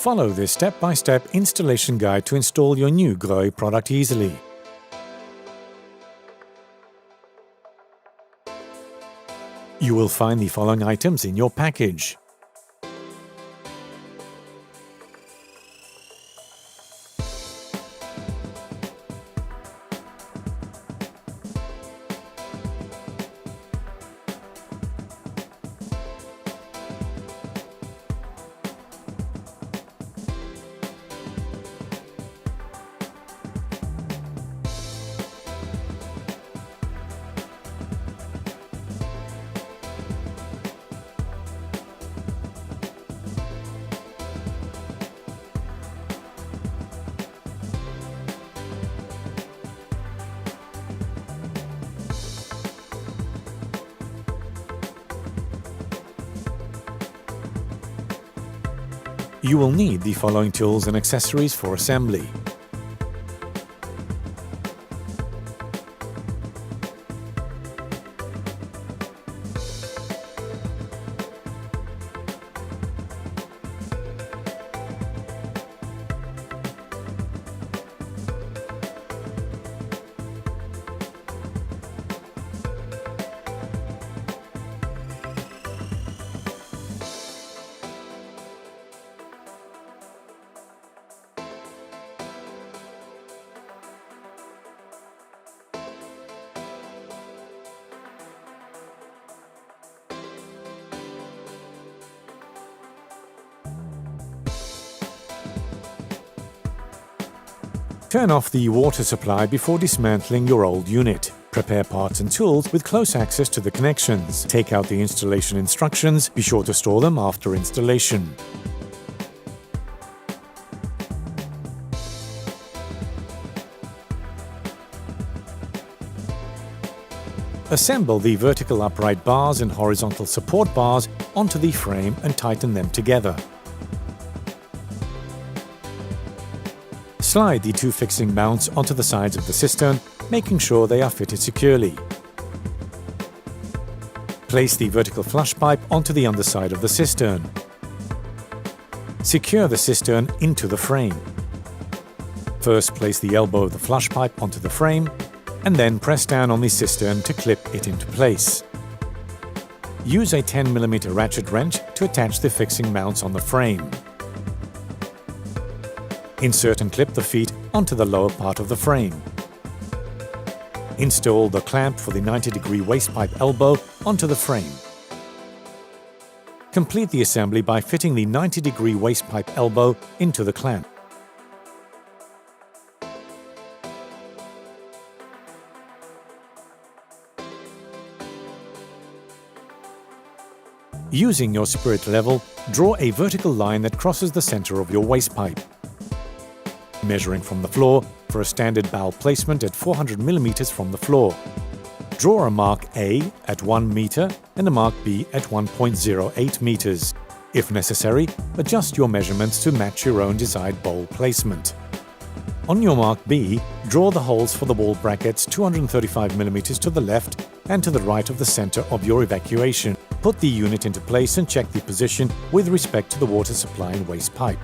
Follow this step-by-step installation guide to install your new Grohe product easily. You will find the following items in your package. You will need the following tools and accessories for assembly. Turn off the water supply before dismantling your old unit. Prepare parts and tools with close access to the connections. Take out the installation instructions. Be sure to store them after installation. Assemble the vertical upright bars and horizontal support bars onto the frame and tighten them together. Slide the two fixing mounts onto the sides of the cistern, making sure they are fitted securely. Place the vertical flush pipe onto the underside of the cistern. Secure the cistern into the frame. First, place the elbow of the flush pipe onto the frame, and then press down on the cistern to clip it into place. Use a 10mm ratchet wrench to attach the fixing mounts on the frame. Insert and clip the feet onto the lower part of the frame. Install the clamp for the 90-degree waste pipe elbow onto the frame. Complete the assembly by fitting the 90-degree waste pipe elbow into the clamp. Using your spirit level, draw a vertical line that crosses the center of your waste pipe. Measuring from the floor for a standard bowel placement at 400mm from the floor. Draw a mark A at 1 meter and a mark B at 1.08 meters. If necessary, adjust your measurements to match your own desired bowl placement. On your mark B, draw the holes for the wall brackets 235mm to the left and to the right of the center of your evacuation. Put the unit into place and check the position with respect to the water supply and waste pipe.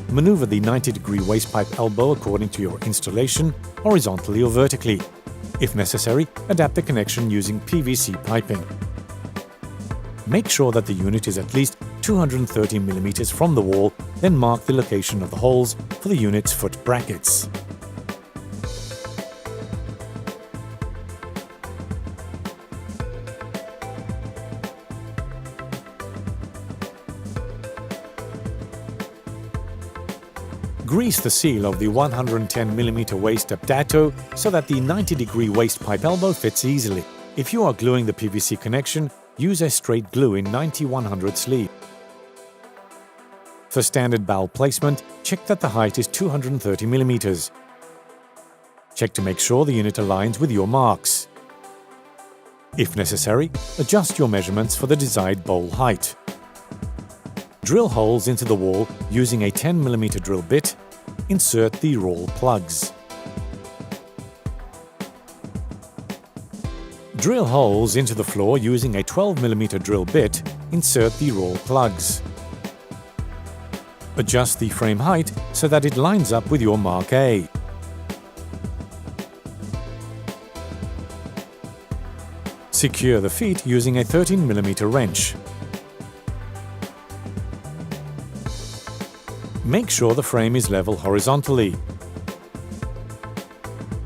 Maneuver the 90-degree waste pipe elbow according to your installation, horizontally or vertically. If necessary, adapt the connection using PVC piping. Make sure that the unit is at least 230mm from the wall, then mark the location of the holes for the unit's foot brackets. Grease the seal of the 110mm waste adapter so that the 90-degree waste pipe elbow fits easily. If you are gluing the PVC connection, use a straight glue in 90-100 sleeve. For standard bowel placement, check that the height is 230mm. Check to make sure the unit aligns with your marks. If necessary, adjust your measurements for the desired bowl height. Drill holes into the wall using a 10mm drill bit. Insert the roll plugs. Drill holes into the floor using a 12mm drill bit. Insert the roll plugs. Adjust the frame height so that it lines up with your mark A. Secure the feet using a 13mm wrench. Make sure the frame is level horizontally.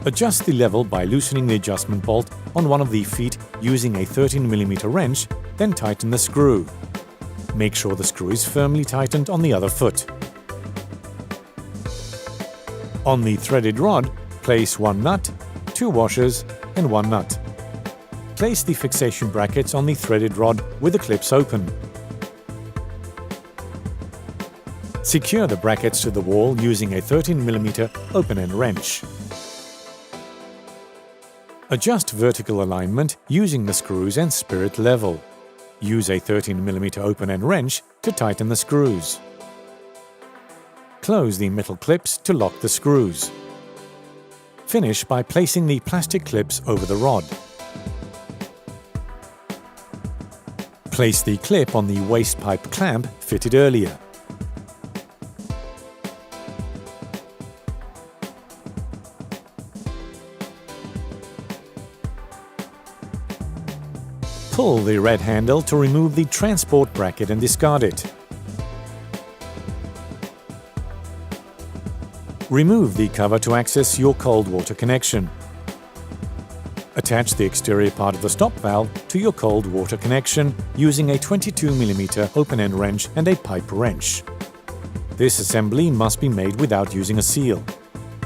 Adjust the level by loosening the adjustment bolt on one of the feet using a 13mm wrench, then tighten the screw. Make sure the screw is firmly tightened on the other foot. On the threaded rod, place one nut, 2 washers and 1 nut. Place the fixation brackets on the threaded rod with the clips open. Secure the brackets to the wall using a 13mm open-end wrench. Adjust vertical alignment using the screws and spirit level. Use a 13mm open-end wrench to tighten the screws. Close the metal clips to lock the screws. Finish by placing the plastic clips over the rod. Place the clip on the waste pipe clamp fitted earlier. Pull the red handle to remove the transport bracket and discard it. Remove the cover to access your cold water connection. Attach the exterior part of the stop valve to your cold water connection using a 22mm open-end wrench and a pipe wrench. This assembly must be made without using a seal.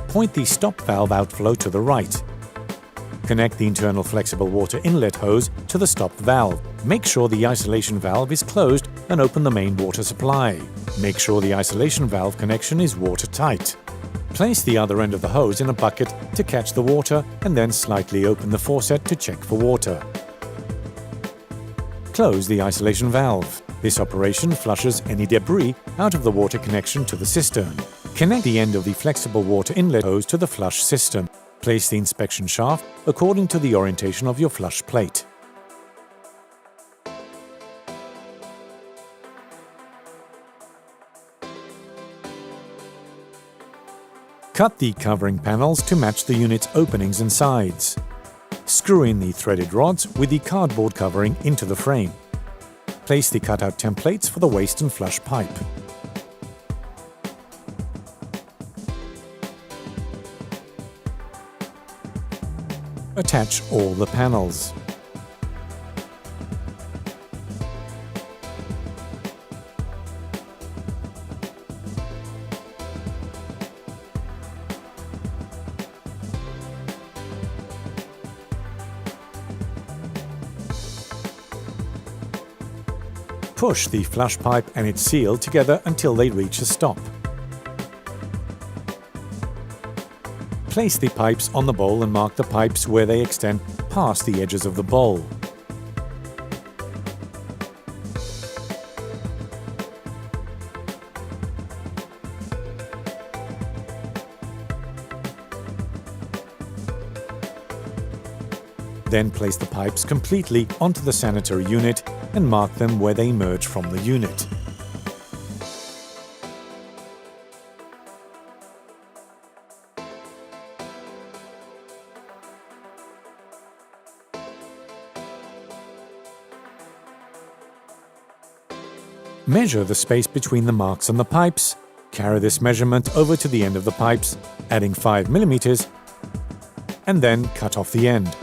Point the stop valve outflow to the right. Connect the internal flexible water inlet hose to the stop valve. Make sure the isolation valve is closed and open the main water supply. Make sure the isolation valve connection is watertight. Place the other end of the hose in a bucket to catch the water and then slightly open the faucet to check for water. Close the isolation valve. This operation flushes any debris out of the water connection to the cistern. Connect the end of the flexible water inlet hose to the flush system. Place the inspection shaft according to the orientation of your flush plate. Cut the covering panels to match the unit's openings and sides. Screw in the threaded rods with the cardboard covering into the frame. Place the cutout templates for the waste and flush pipe. Attach all the panels. Push the flush pipe and its seal together until they reach a stop. Place the pipes on the bowl and mark the pipes where they extend past the edges of the bowl. Then place the pipes completely onto the sanitary unit and mark them where they emerge from the unit. Measure the space between the marks on the pipes. Carry this measurement over to the end of the pipes, adding 5 mm, and then cut off the end.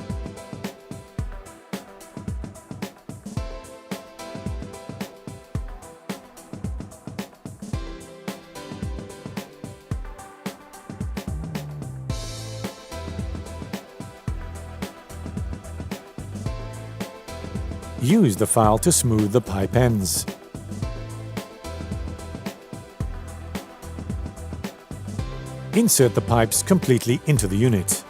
Use the file to smooth the pipe ends. Insert the pipes completely into the unit.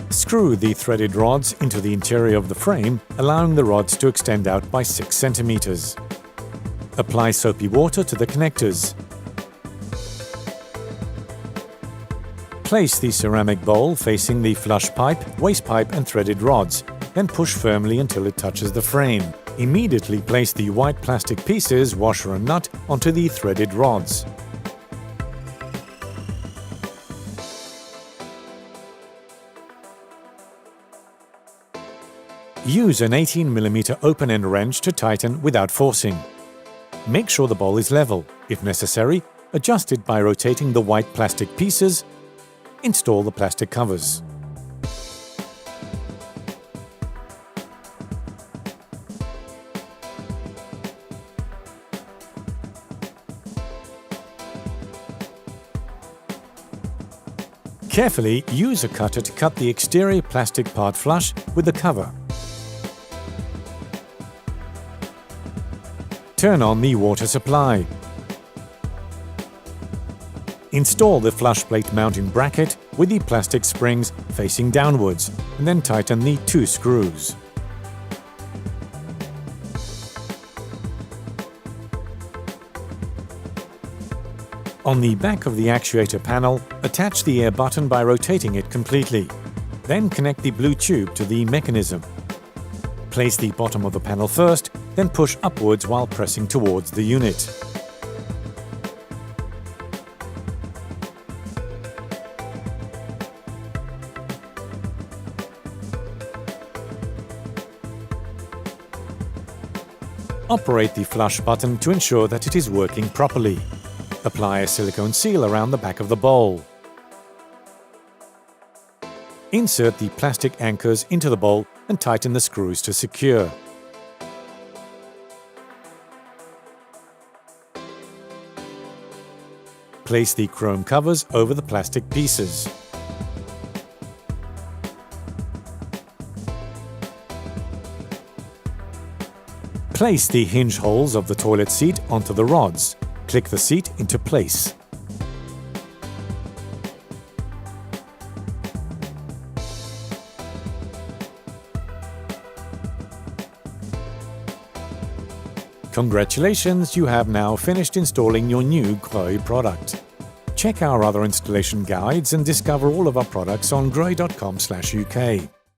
Screw the threaded rods into the interior of the frame, allowing the rods to extend out by 6 cm. Apply soapy water to the connectors. Place the ceramic bowl facing the flush pipe, waste pipe and threaded rods, then push firmly until it touches the frame. Immediately place the white plastic pieces, washer and nut, onto the threaded rods. Use an 18mm open-end wrench to tighten without forcing. Make sure the bowl is level. If necessary, adjust it by rotating the white plastic pieces. Install the plastic covers. Carefully use a cutter to cut the exterior plastic part flush with the cover. Turn on the water supply. Install the flush plate mounting bracket with the plastic springs facing downwards and then tighten the 2 screws. On the back of the actuator panel, attach the air button by rotating it completely. Then connect the blue tube to the mechanism. Place the bottom of the panel first, then push upwards while pressing towards the unit. Operate the flush button to ensure that it is working properly. Apply a silicone seal around the back of the bowl. Insert the plastic anchors into the bowl and tighten the screws to secure. Place the chrome covers over the plastic pieces. Place the hinge holes of the toilet seat onto the rods. Click the seat into place. Congratulations, you have now finished installing your new Grohe product. Check our other installation guides and discover all of our products on grohe.com/UK.